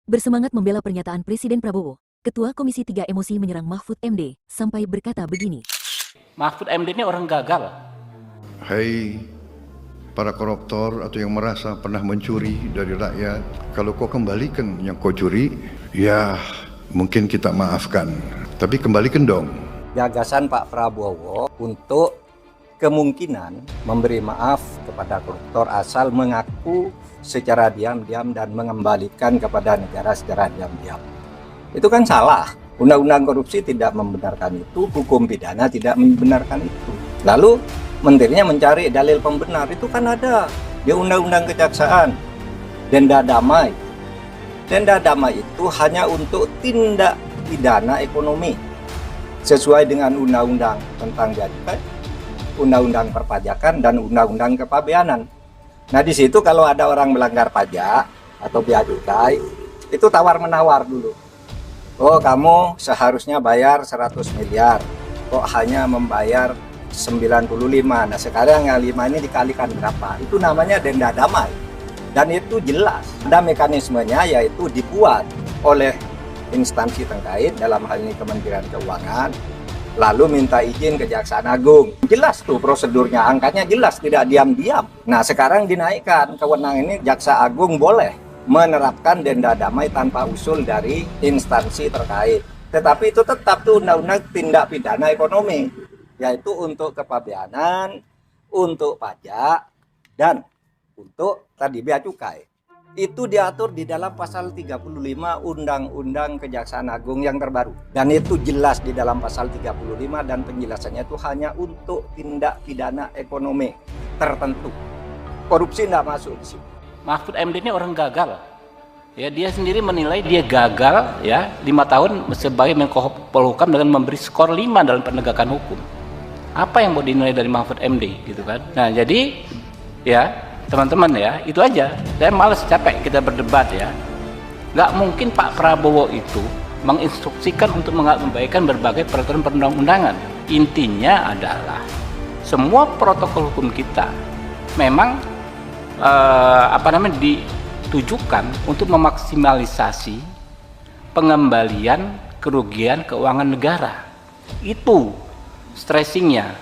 Bersemangat membela pernyataan Presiden Prabowo, Ketua Komisi 3 emosi menyerang Mahfud MD sampai berkata begini. Mahfud MD ini orang gagal. Hai para koruptor atau yang merasa pernah mencuri dari rakyat, kalau kau kembalikan yang kau curi, ya mungkin kita maafkan. Tapi kembalikan dong. Gagasan Pak Prabowo untuk kemungkinan memberi maaf kepada koruptor asal mengaku secara diam-diam dan mengembalikan kepada negara secara diam-diam. Itu kan salah. Undang-undang korupsi tidak membenarkan itu, hukum pidana tidak membenarkan itu. Lalu menterinya mencari dalil pembenar, itu kan ada di Undang-Undang Kejaksaan, denda damai. Denda damai itu hanya untuk tindak pidana ekonomi sesuai dengan Undang-Undang tentang Bea Cukai, Undang-Undang Perpajakan, dan Undang-Undang Kepabeanan. Nah, di situ kalau ada orang melanggar pajak atau bea cukai, itu tawar-menawar dulu. Oh, kamu seharusnya bayar 100 miliar, kok hanya membayar 95. Nah, sekarang yang 5 ini dikalikan berapa? Itu namanya denda damai. Dan itu jelas. Ada mekanismenya, yaitu dibuat oleh instansi terkait, dalam hal ini Kementerian Keuangan, lalu minta izin Kejaksaan Agung. Jelas tuh prosedurnya, angkanya jelas, tidak diam-diam. Nah, sekarang dinaikkan kewenangan ini, Jaksa Agung boleh menerapkan denda damai tanpa usul dari instansi terkait. Tetapi itu tetap tuh undang-undang tindak pidana ekonomi, yaitu untuk kepabeanan, untuk pajak, dan untuk tadi bea cukai. Itu diatur di dalam pasal 35 Undang-Undang Kejaksaan Agung yang terbaru. Dan itu jelas di dalam pasal 35, dan penjelasannya itu hanya untuk tindak pidana ekonomi tertentu. Korupsi tidak masuk di situ. Mahfud MD ini orang gagal. Ya, dia sendiri menilai dia gagal ya 5 tahun sebagai Menko Polhukam dengan memberi skor 5 dalam penegakan hukum. Apa yang mau dinilai dari Mahfud MD gitu kan? Nah, jadi ya teman-teman ya, itu aja. Saya malas, capek kita berdebat ya. Nggak mungkin Pak Prabowo itu menginstruksikan untuk mengabaikan berbagai peraturan perundang-undangan. Intinya adalah semua protokol hukum kita memang ditujukan untuk memaksimalisasi pengembalian kerugian keuangan negara. Itu stressingnya.